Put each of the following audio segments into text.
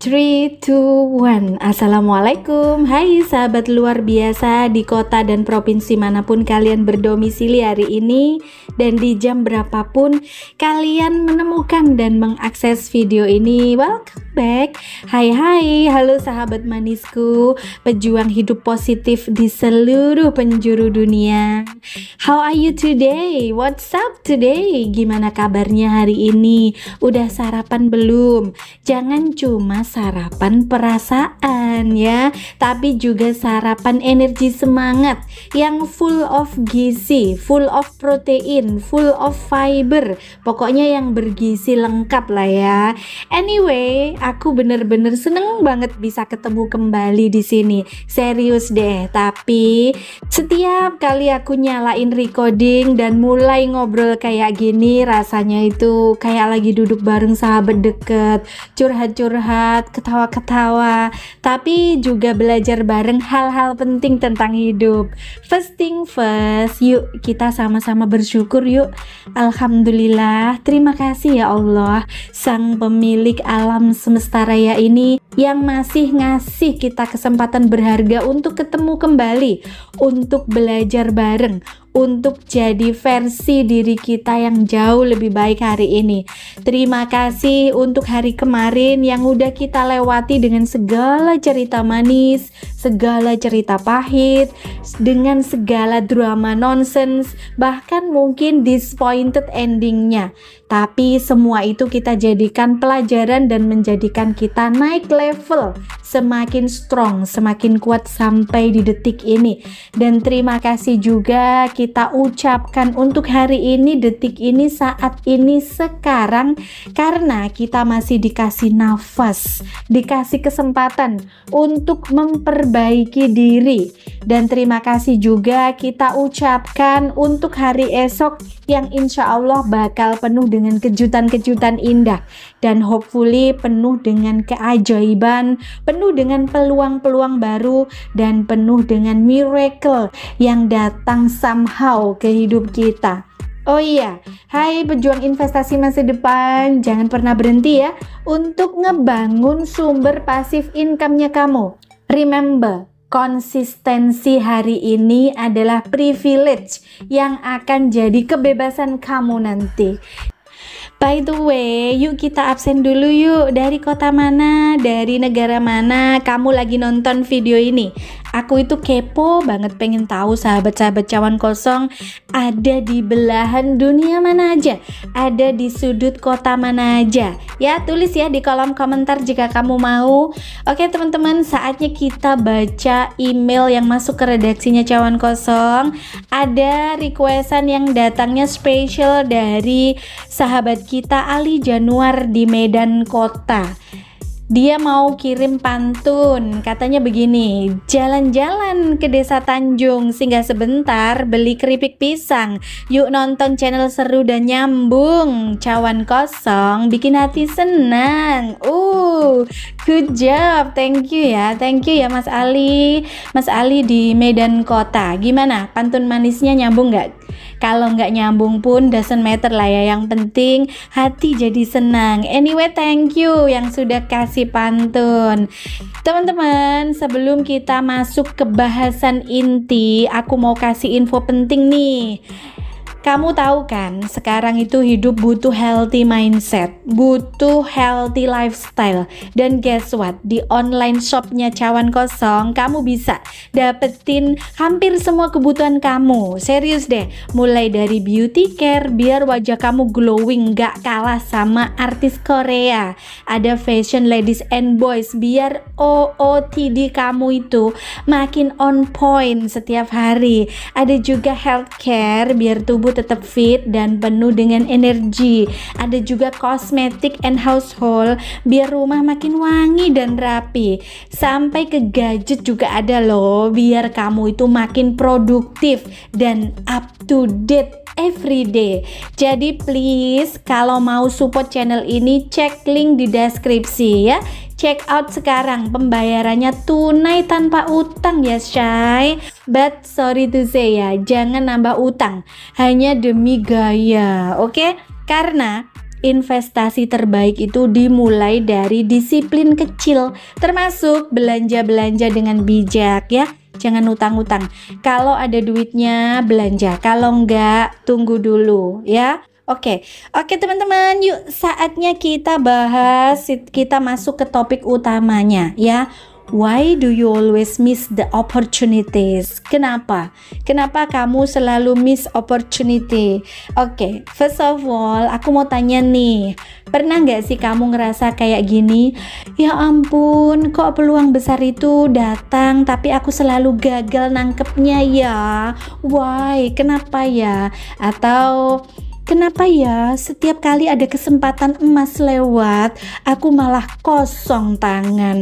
3, 2, 1. Assalamualaikum. Hai sahabat luar biasa di kota dan provinsi manapun kalian berdomisili hari ini, dan di jam berapapun kalian menemukan dan mengakses video ini. Welcome back. Hai, halo sahabat manisku, pejuang hidup positif di seluruh penjuru dunia. How are you today? What's up today? Gimana kabarnya hari ini? Udah sarapan belum? Jangan cuma sarapan perasaan ya, tapi juga sarapan energi semangat yang full of gizi, full of protein, full of fiber, pokoknya yang bergizi lengkap lah ya. Anyway, aku bener-bener seneng banget bisa ketemu kembali di sini. Serius deh, tapi setiap kali aku nyalain recording dan mulai ngobrol kayak gini, rasanya itu kayak lagi duduk bareng sahabat deket, curhat-curhat, ketawa-ketawa, tapi juga belajar bareng hal-hal penting tentang hidup. First thing first, yuk kita sama-sama bersyukur yuk. Alhamdulillah, terima kasih ya Allah, Sang Pemilik alam semesta raya ini yang masih ngasih kita kesempatan berharga untuk ketemu kembali, untuk belajar bareng, untuk jadi versi diri kita yang jauh lebih baik hari ini. Terima kasih untuk hari kemarin yang udah kita lewati dengan segala cerita manis, segala cerita pahit, dengan segala drama nonsense, bahkan mungkin disappointed endingnya. Tapi semua itu kita jadikan pelajaran dan menjadikan kita naik level, semakin strong, semakin kuat sampai di detik ini. Dan terima kasih juga kita ucapkan untuk hari ini, detik ini, saat ini, sekarang, karena kita masih dikasih nafas, dikasih kesempatan untuk memperbaiki diri. Dan terima kasih juga kita ucapkan untuk hari esok yang insya Allah bakal penuh dengan kejutan-kejutan indah, dan hopefully penuh dengan keajaiban, penuh dengan peluang-peluang baru, dan penuh dengan miracle yang datang somehow ke hidup kita. Oh iya, hai pejuang investasi masa depan, jangan pernah berhenti ya untuk ngebangun sumber pasif income-nya kamu. Remember, konsistensi hari ini adalah privilege yang akan jadi kebebasan kamu nanti. By the way, yuk kita absen dulu yuk. Dari kota mana, dari negara mana kamu lagi nonton video ini? Aku itu kepo banget pengen tahu sahabat-sahabat cawan kosong ada di belahan dunia mana aja, ada di sudut kota mana aja. Ya, tulis ya di kolom komentar jika kamu mau. Oke teman-teman, saatnya kita baca email yang masuk ke redaksinya cawan kosong. Ada requestan yang datangnya spesial dari sahabat kita Ali Januar di Medan Kota. Dia mau kirim pantun, katanya begini: jalan-jalan ke desa Tanjung, singgah sebentar beli keripik pisang, yuk nonton channel seru dan nyambung, cawan kosong bikin hati senang. Good job, thank you ya Mas Ali di Medan Kota. Gimana, pantun manisnya nyambung nggak? Kalau nggak nyambung pun doesn't matter lah ya, yang penting hati jadi senang. Anyway, thank you yang sudah kasih pantun. Teman-teman, sebelum kita masuk ke bahasan inti, aku mau kasih info penting nih. Kamu tahu kan, sekarang itu hidup butuh healthy mindset, butuh healthy lifestyle. Dan guess what? Di online shopnya cawan kosong, kamu bisa dapetin hampir semua kebutuhan kamu. Serius deh, mulai dari beauty care biar wajah kamu glowing gak kalah sama artis Korea. Ada fashion ladies and boys biar OOTD kamu itu makin on point setiap hari. Ada juga healthcare biar tubuh tetap fit dan penuh dengan energi. Ada juga kosmetik and household biar rumah makin wangi dan rapi. Sampai ke gadget juga ada loh, biar kamu itu makin produktif dan up to date every day. Jadi please, kalau mau support channel ini, cek link di deskripsi ya. Check out sekarang, pembayarannya tunai tanpa utang ya Shay. But sorry to say ya, jangan nambah utang hanya demi gaya, oke? Karena investasi terbaik itu dimulai dari disiplin kecil, termasuk belanja-belanja dengan bijak ya. Jangan utang-utang. Kalau ada duitnya belanja, kalau enggak tunggu dulu ya. Oke teman-teman, yuk saatnya kita bahas, kita masuk ke topik utamanya ya. Why do you always miss the opportunities? Kenapa kamu selalu miss opportunity? Oke, first of all, aku mau tanya nih, pernah nggak sih kamu ngerasa kayak gini? Ya ampun, kok peluang besar itu datang tapi aku selalu gagal nangkepnya ya? Why? Kenapa ya? Atau kenapa ya setiap kali ada kesempatan emas lewat, aku malah kosong tangan?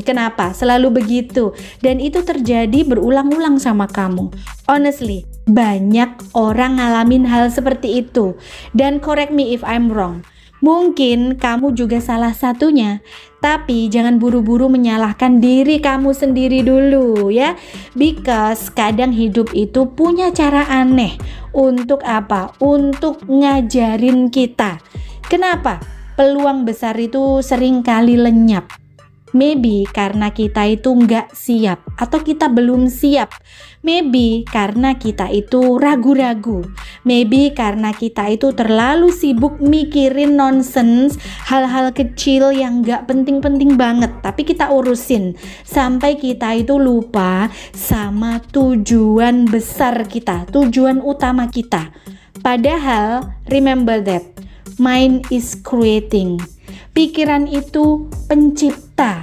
Kenapa? Selalu begitu. Dan itu terjadi berulang-ulang sama kamu. Honestly, banyak orang ngalamin hal seperti itu. Dan correct me if I'm wrong. Mungkin kamu juga salah satunya, tapi jangan buru-buru menyalahkan diri kamu sendiri dulu ya. Because kadang hidup itu punya cara aneh. Untuk apa? Untuk ngajarin kita. Kenapa? Peluang besar itu sering kali lenyap. Maybe karena kita itu nggak siap atau kita belum siap. Maybe karena kita itu ragu-ragu. Maybe karena kita itu terlalu sibuk mikirin nonsense, hal-hal kecil yang nggak penting-penting banget, tapi kita urusin sampai kita itu lupa sama tujuan besar kita, tujuan utama kita. Padahal remember that mind is creating. Pikiran itu pencipta.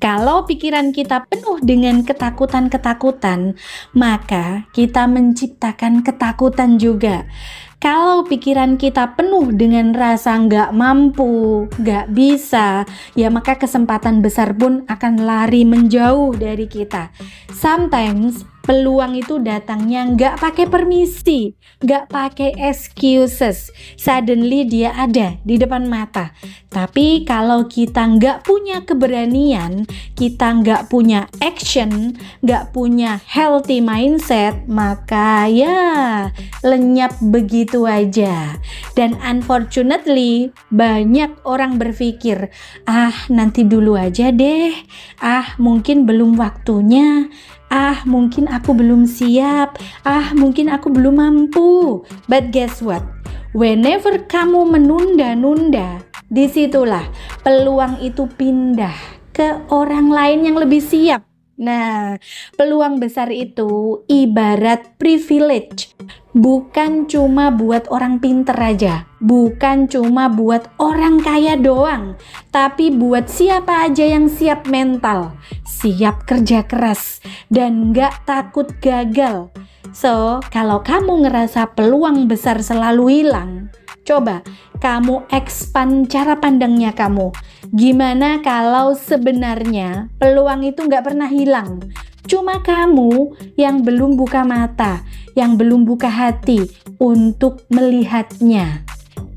Kalau pikiran kita penuh dengan ketakutan-ketakutan, maka kita menciptakan ketakutan juga. Kalau pikiran kita penuh dengan rasa nggak mampu, nggak bisa, ya maka kesempatan besar pun akan lari menjauh dari kita. Sometimes peluang itu datangnya nggak pakai permisi, nggak pakai excuses. Suddenly dia ada di depan mata. Tapi kalau kita nggak punya keberanian, kita nggak punya action, nggak punya healthy mindset, maka ya lenyap begitu aja. Dan unfortunately banyak orang berpikir, nanti dulu aja deh, mungkin belum waktunya, mungkin aku belum siap, mungkin aku belum mampu. But guess what? Whenever kamu menunda-nunda, disitulah peluang itu pindah ke orang lain yang lebih siap. Nah, peluang besar itu ibarat privilege. Bukan cuma buat orang pinter aja, bukan cuma buat orang kaya doang, tapi buat siapa aja yang siap mental, siap kerja keras, dan gak takut gagal. So, kalau kamu ngerasa peluang besar selalu hilang, coba kamu expand cara pandangnya kamu. Gimana kalau sebenarnya peluang itu gak pernah hilang? Cuma kamu yang belum buka mata, yang belum buka hati untuk melihatnya.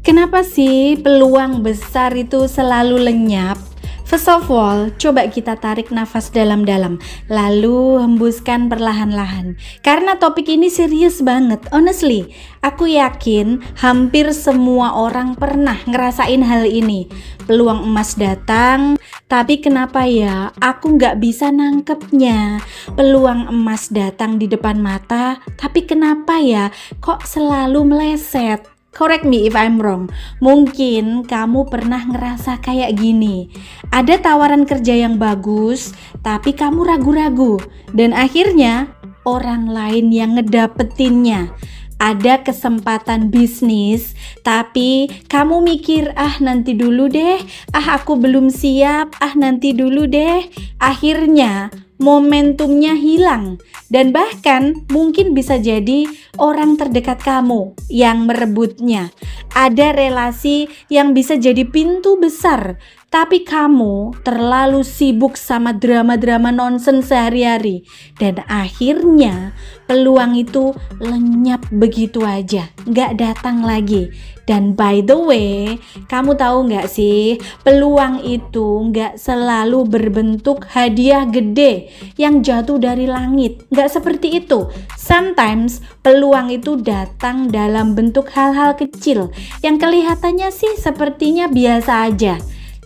Kenapa sih peluang besar itu selalu lenyap? First of all, coba kita tarik nafas dalam-dalam, lalu hembuskan perlahan-lahan. Karena topik ini serius banget, honestly. Aku yakin hampir semua orang pernah ngerasain hal ini. Peluang emas datang, tapi kenapa ya aku nggak bisa nangkepnya? Peluang emas datang di depan mata, tapi kenapa ya kok selalu meleset? Correct me if I'm wrong. Mungkin kamu pernah ngerasa kayak gini. Ada tawaran kerja yang bagus, tapi kamu ragu-ragu. Dan akhirnya orang lain yang ngedapetinnya. Ada kesempatan bisnis, tapi kamu mikir, nanti dulu deh, aku belum siap, nanti dulu deh. Akhirnya momentumnya hilang, dan bahkan mungkin bisa jadi orang terdekat kamu yang merebutnya. Ada relasi yang bisa jadi pintu besar, Tapi kamu terlalu sibuk sama drama-drama nonsens sehari-hari, dan akhirnya peluang itu lenyap begitu aja, gak datang lagi. Dan by the way, kamu tahu gak sih, peluang itu gak selalu berbentuk hadiah gede yang jatuh dari langit. Gak seperti itu. Sometimes peluang itu datang dalam bentuk hal-hal kecil yang kelihatannya sih sepertinya biasa aja.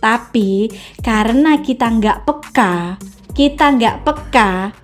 Tapi karena kita gak peka,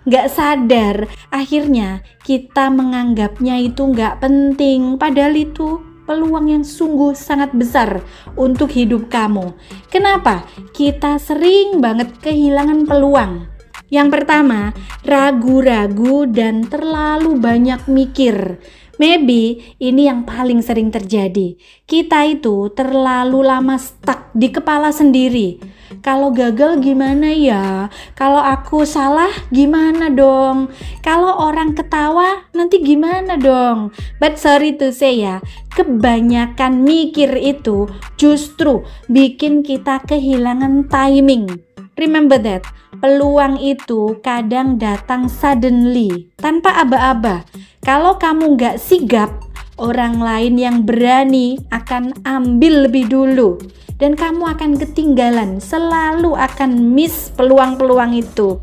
gak sadar, akhirnya kita menganggapnya itu gak penting, padahal itu peluang yang sungguh sangat besar untuk hidup kamu. Kenapa? Kita sering banget kehilangan peluang. Yang pertama, ragu-ragu dan terlalu banyak mikir. Maybe ini yang paling sering terjadi. Kita itu terlalu lama stuck di kepala sendiri. Kalau gagal gimana ya? Kalau aku salah gimana dong? Kalau orang ketawa nanti gimana dong? But sorry to say ya, kebanyakan mikir itu justru bikin kita kehilangan timing. Remember that, peluang itu kadang datang suddenly, tanpa aba-aba. Kalau kamu gak sigap, orang lain yang berani akan ambil lebih dulu. Dan kamu akan ketinggalan, selalu akan miss peluang-peluang itu.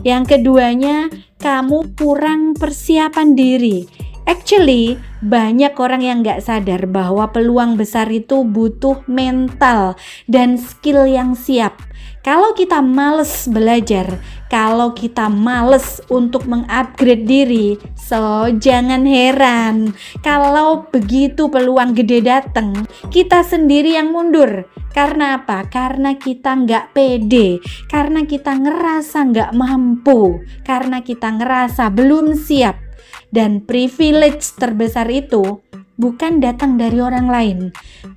Yang keduanya, kamu kurang persiapan diri. Actually, banyak orang yang gak sadar bahwa peluang besar itu butuh mental dan skill yang siap. Kalau kita males belajar, kalau kita males untuk mengupgrade diri, so jangan heran kalau begitu peluang gede datang, kita sendiri yang mundur. Karena apa? Karena kita nggak pede, karena kita ngerasa nggak mampu, karena kita ngerasa belum siap. Dan privilege terbesar itu bukan datang dari orang lain,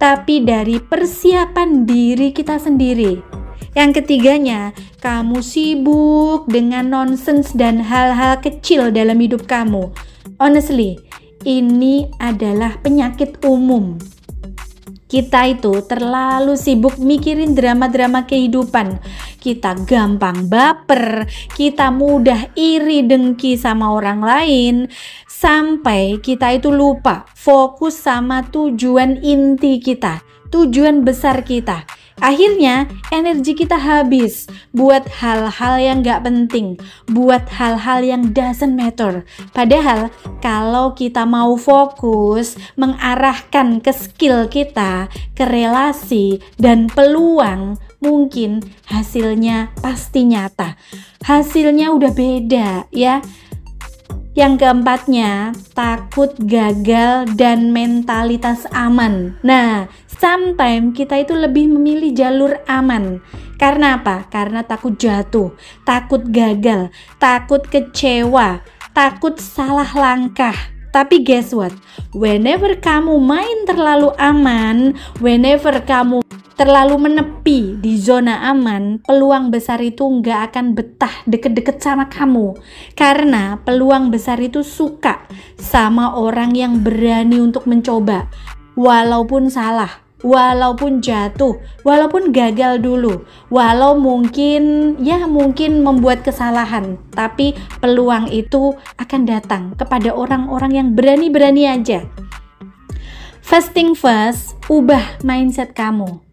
tapi dari persiapan diri kita sendiri. Yang ketiganya, kamu sibuk dengan nonsens dan hal-hal kecil dalam hidup kamu. Honestly, ini adalah penyakit umum. Kita itu terlalu sibuk mikirin drama-drama kehidupan. Kita gampang baper, kita mudah iri dengki sama orang lain, sampai kita itu lupa fokus sama tujuan inti kita, tujuan besar kita. Akhirnya energi kita habis buat hal-hal yang gak penting, buat hal-hal yang doesn't matter. Padahal kalau kita mau fokus mengarahkan ke skill kita, ke relasi dan peluang, mungkin hasilnya pasti nyata. Hasilnya udah beda ya. Yang keempatnya, takut gagal dan mentalitas aman. Nah, sometimes kita itu lebih memilih jalur aman. Karena apa? Karena takut jatuh, takut gagal, takut kecewa, takut salah langkah. Tapi guess what? Whenever kamu main terlalu aman, whenever kamu terlalu menepi di zona aman, peluang besar itu nggak akan betah deket-deket sama kamu. Karena peluang besar itu suka sama orang yang berani untuk mencoba. Walaupun salah, walaupun jatuh, walaupun gagal dulu, walau mungkin membuat kesalahan, tapi peluang itu akan datang kepada orang-orang yang berani-berani aja. First thing first, ubah mindset kamu.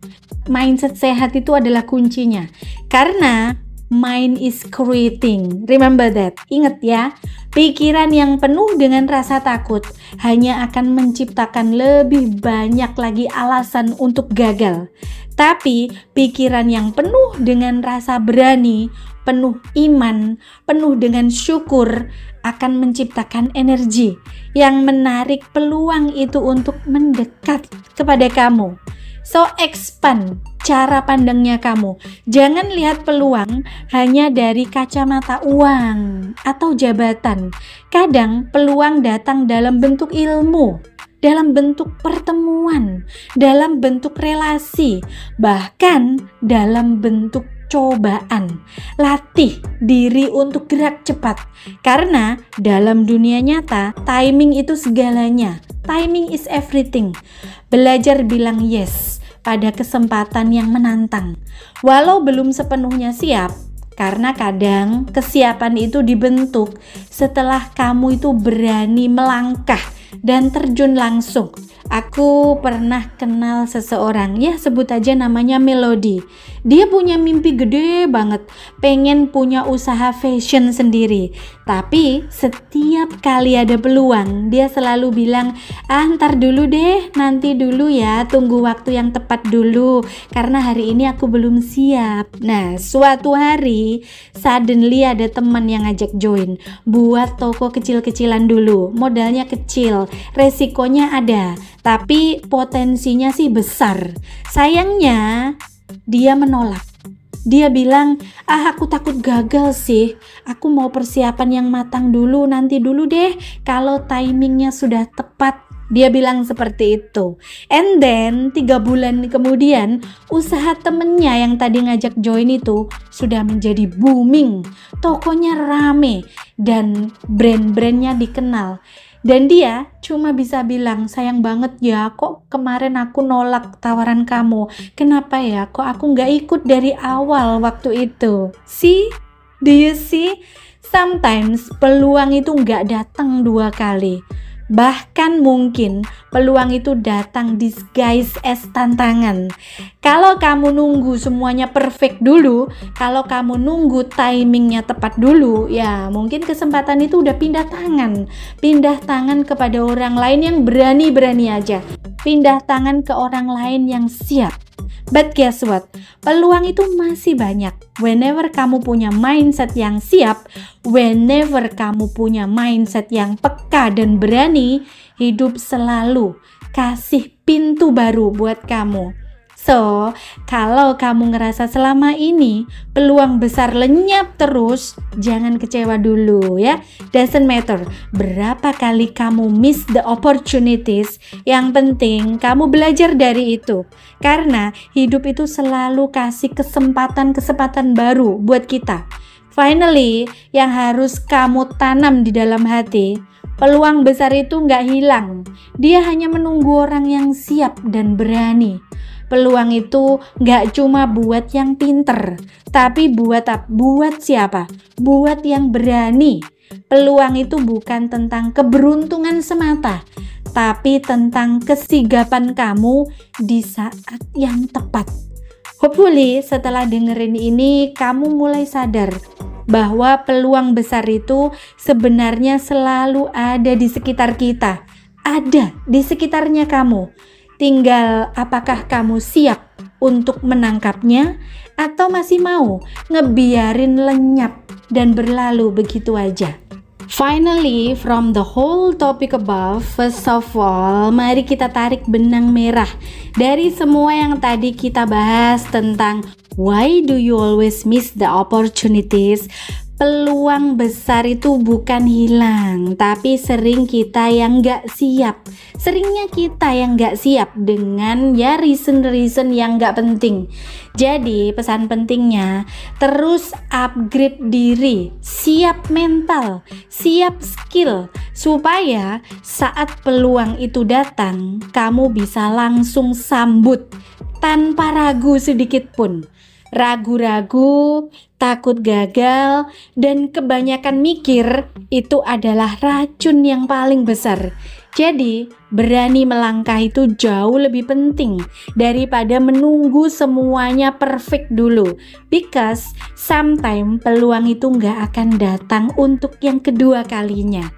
Mindset sehat itu adalah kuncinya. Karena mind is creating. Remember that. Ingat ya, pikiran yang penuh dengan rasa takut hanya akan menciptakan lebih banyak lagi alasan untuk gagal. Tapi pikiran yang penuh dengan rasa berani, penuh iman, penuh dengan syukur akan menciptakan energi yang menarik peluang itu untuk mendekat kepada kamu. So expand cara pandangnya kamu. Jangan lihat peluang hanya dari kacamata uang atau jabatan. Kadang peluang datang dalam bentuk ilmu, dalam bentuk pertemuan, dalam bentuk relasi, bahkan dalam bentuk cobaan. Latih diri untuk gerak cepat. Karena dalam dunia nyata, timing itu segalanya. Timing is everything. Belajar bilang yes. pada kesempatan yang menantang. Walau belum sepenuhnya siap, karena kadang kesiapan itu dibentuk setelah kamu itu berani melangkah dan terjun langsung. Aku pernah kenal seseorang, ya sebut aja namanya Melody. Dia punya mimpi gede banget, pengen punya usaha fashion sendiri. Tapi setiap kali ada peluang, dia selalu bilang, ntar dulu deh, nanti dulu ya, tunggu waktu yang tepat dulu, karena hari ini aku belum siap. Nah, suatu hari, suddenly ada teman yang ngajak join, buat toko kecil-kecilan dulu, modalnya kecil, resikonya ada, tapi potensinya sih besar. Sayangnya dia menolak. Dia bilang, aku takut gagal sih, aku mau persiapan yang matang dulu, nanti dulu deh kalau timingnya sudah tepat. Dia bilang seperti itu. And then 3 bulan kemudian, usaha temennya yang tadi ngajak join itu sudah menjadi booming. Tokonya rame dan brand-brandnya dikenal. Dan dia cuma bisa bilang, sayang banget ya, kok kemarin aku nolak tawaran kamu. Kenapa ya, kok aku gak ikut dari awal waktu itu. See? Do you see? Sometimes peluang itu gak datang 2 kali. Bahkan mungkin peluang itu datang disguise as tantangan. Kalau kamu nunggu semuanya perfect dulu, kalau kamu nunggu timingnya tepat dulu, ya mungkin kesempatan itu udah pindah tangan kepada orang lain yang berani-berani aja, pindah tangan ke orang lain yang siap. But guess what? Peluang itu masih banyak. Whenever kamu punya mindset yang siap, whenever kamu punya mindset yang peka dan berani, hidup selalu kasih pintu baru buat kamu. So, kalau kamu ngerasa selama ini peluang besar lenyap terus, jangan kecewa dulu ya. Doesn't matter berapa kali kamu miss the opportunities, yang penting kamu belajar dari itu. Karena hidup itu selalu kasih kesempatan baru buat kita. Finally, yang harus kamu tanam di dalam hati, peluang besar itu nggak hilang. Dia hanya menunggu orang yang siap dan berani. Peluang itu gak cuma buat yang pinter, tapi buat siapa? Buat yang berani. Peluang itu bukan tentang keberuntungan semata, tapi tentang kesigapan kamu di saat yang tepat. Hopefully setelah dengerin ini kamu mulai sadar bahwa peluang besar itu sebenarnya selalu ada di sekitar kita, ada di sekitarnya kamu. Tinggal apakah kamu siap untuk menangkapnya atau masih mau ngebiarin lenyap dan berlalu begitu aja. Finally, from the whole topic above, first of all, mari kita tarik benang merah dari semua yang tadi kita bahas tentang why do you always miss the opportunities. Peluang besar itu bukan hilang, tapi sering kita yang gak siap. Seringnya kita yang gak siap dengan ya reason yang gak penting. Jadi pesan pentingnya, terus upgrade diri, siap mental, siap skill, supaya saat peluang itu datang, kamu bisa langsung sambut tanpa ragu sedikit pun. Ragu-ragu, takut gagal, dan kebanyakan mikir itu adalah racun yang paling besar. Jadi, berani melangkah itu jauh lebih penting daripada menunggu semuanya perfect dulu. Because sometimes peluang itu nggak akan datang untuk yang kedua kalinya.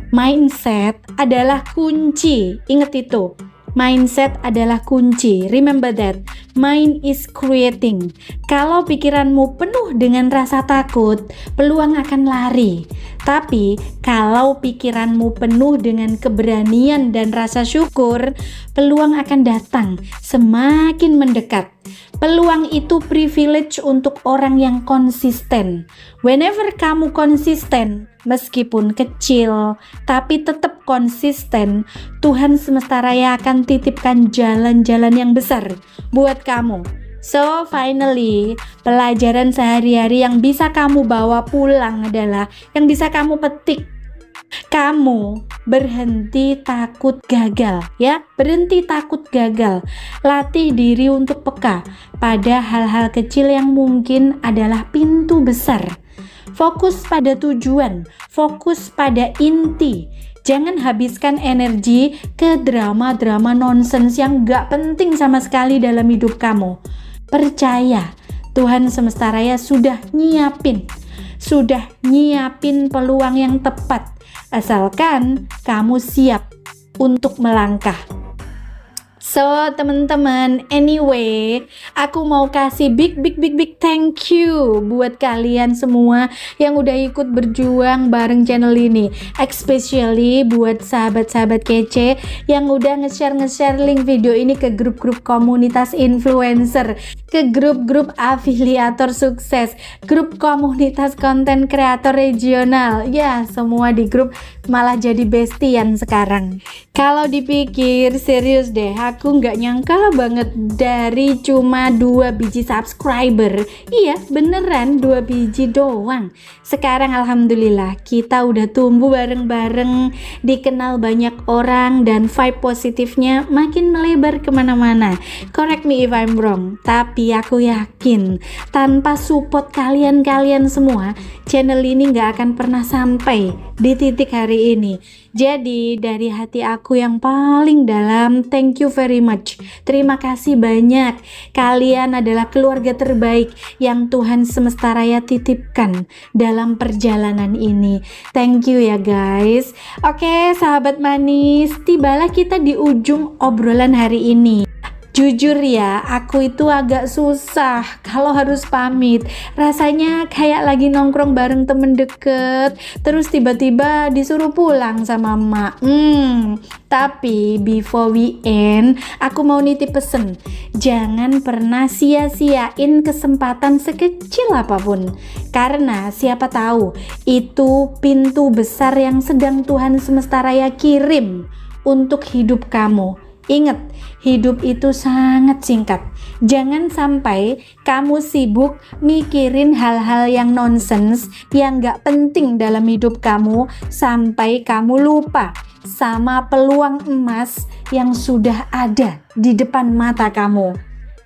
Mindset adalah kunci, ingat itu. Mindset adalah kunci. Remember that. Mind is creating. Kalau pikiranmu penuh dengan rasa takut, peluang akan lari. Tapi kalau pikiranmu penuh dengan keberanian dan rasa syukur, peluang akan datang semakin mendekat. Peluang itu privilege untuk orang yang konsisten. Whenever kamu konsisten, meskipun kecil, tapi tetap konsisten, Tuhan semesta raya akan titipkan jalan-jalan yang besar buat kamu. So finally, pelajaran sehari-hari yang bisa kamu bawa pulang adalah, yang bisa kamu petik Kamu berhenti takut gagal ya, berhenti takut gagal. Latih diri untuk peka pada hal-hal kecil yang mungkin adalah pintu besar. Fokus pada tujuan, fokus pada inti. Jangan habiskan energi ke drama-drama nonsens yang gak penting sama sekali dalam hidup kamu. Percaya, Tuhan semesta raya sudah nyiapin peluang yang tepat. Asalkan kamu siap untuk melangkah. So teman-teman, anyway, aku mau kasih big thank you buat kalian semua yang udah ikut berjuang bareng channel ini, especially buat sahabat-sahabat kece yang udah nge-share link video ini ke grup-grup komunitas influencer, ke grup-grup afiliator sukses, grup komunitas konten kreator regional. Ya, semua di grup malah jadi bestian sekarang. Kalau dipikir serius deh, aku nggak nyangka banget dari cuma 2 biji subscriber. Iya, beneran 2 biji doang. Sekarang alhamdulillah kita udah tumbuh bareng-bareng, dikenal banyak orang, dan vibe positifnya makin melebar kemana-mana. Correct me if I'm wrong, tapi aku yakin tanpa support kalian semua, channel ini nggak akan pernah sampai di titik hari ini. Jadi dari hati aku yang paling dalam, thank you very much. Terima kasih banyak. Kalian adalah keluarga terbaik yang Tuhan semesta raya titipkan dalam perjalanan ini. Thank you ya guys. Oke, sahabat manis, tibalah kita di ujung obrolan hari ini. Jujur ya, aku itu agak susah kalau harus pamit. Rasanya kayak lagi nongkrong bareng temen deket, terus tiba-tiba disuruh pulang sama emak. Tapi before we end, aku mau nitip pesen. Jangan pernah sia-siain kesempatan sekecil apapun. Karena siapa tahu itu pintu besar yang sedang Tuhan semesta raya kirim untuk hidup kamu. Ingat, hidup itu sangat singkat. Jangan sampai kamu sibuk mikirin hal-hal yang nonsens, yang gak penting dalam hidup kamu, sampai kamu lupa sama peluang emas yang sudah ada di depan mata kamu.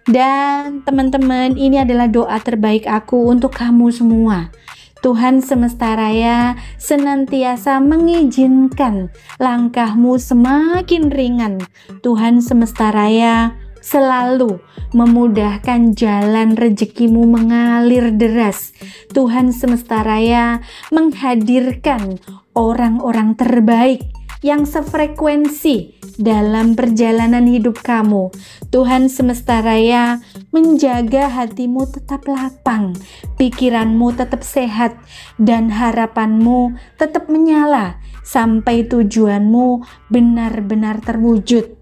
Dan teman-teman, ini adalah doa terbaik aku untuk kamu semua. Tuhan semesta raya senantiasa mengizinkan langkahmu semakin ringan. Tuhan semesta raya selalu memudahkan jalan rezekimu mengalir deras. Tuhan semesta raya menghadirkan orang-orang terbaik yang sefrekuensi dalam perjalanan hidup kamu. Tuhan semesta raya menjaga hatimu tetap lapang, pikiranmu tetap sehat, dan harapanmu tetap menyala sampai tujuanmu benar-benar terwujud.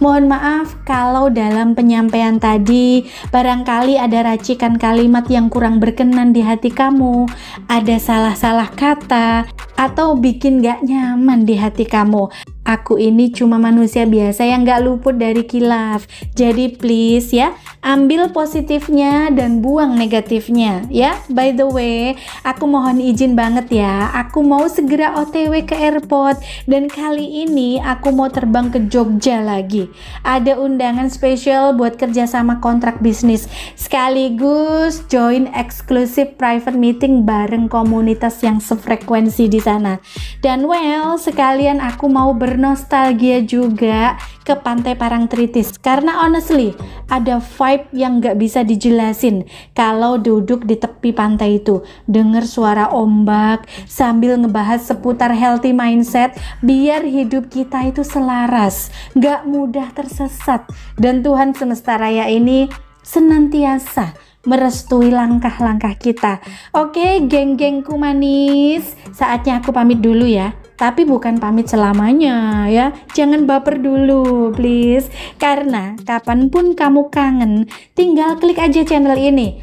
Mohon maaf kalau dalam penyampaian tadi barangkali ada racikan kalimat yang kurang berkenan di hati kamu, ada salah-salah kata, atau bikin gak nyaman di hati kamu. Aku ini cuma manusia biasa yang gak luput dari khilaf. Jadi please ya, ambil positifnya dan buang negatifnya ya. By the way, aku mohon izin banget ya, aku mau segera OTW ke airport, dan kali ini aku mau terbang ke Jogja lagi. Ada undangan spesial buat kerjasama kontrak bisnis, sekaligus join eksklusif private meeting bareng komunitas yang sefrekuensi di sana. Dan well, sekalian aku mau bernostalgia juga ke Pantai Parangtritis, karena honestly ada vibe yang gak bisa dijelasin kalau duduk di tepi pantai itu, denger suara ombak sambil ngebahas seputar healthy mindset biar hidup kita itu selaras, gak mudah tersesat, dan Tuhan semesta raya ini senantiasa merestui langkah-langkah kita. Oke, geng-gengku manis, saatnya aku pamit dulu ya. Tapi bukan pamit selamanya ya. Jangan baper dulu please. Karena kapanpun kamu kangen, tinggal klik aja channel ini.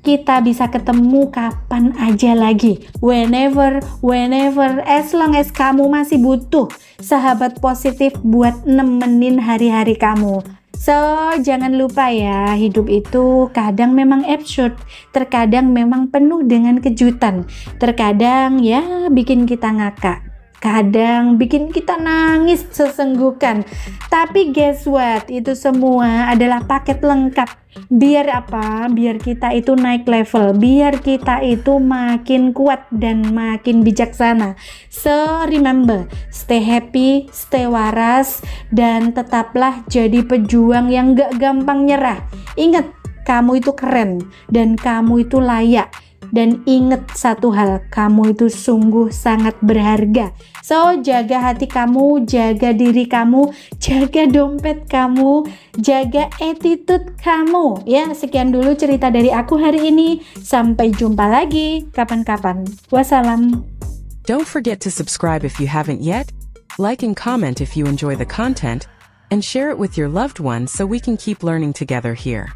Kita bisa ketemu kapan aja lagi, whenever, as long as kamu masih butuh sahabat positif buat nemenin hari-hari kamu. So, jangan lupa ya, hidup itu kadang memang absurd, terkadang memang penuh dengan kejutan, terkadang ya bikin kita ngakak. kadang bikin kita nangis sesenggukan. Tapi guess what? Itu semua adalah paket lengkap. Biar apa? Biar kita itu naik level, biar kita itu makin kuat dan makin bijaksana. So remember, stay happy, stay waras, dan tetaplah jadi pejuang yang gak gampang nyerah. Ingat, kamu itu keren dan kamu itu layak. Dan ingat satu hal, kamu itu sungguh sangat berharga. So, jaga hati kamu, jaga diri kamu, jaga dompet kamu, jaga attitude kamu. Ya, sekian dulu cerita dari aku hari ini. Sampai jumpa lagi kapan-kapan. Wassalam. Don't forget to subscribe if you haven't yet, like and comment if you enjoy the content, and share it with your loved ones so we can keep learning together here.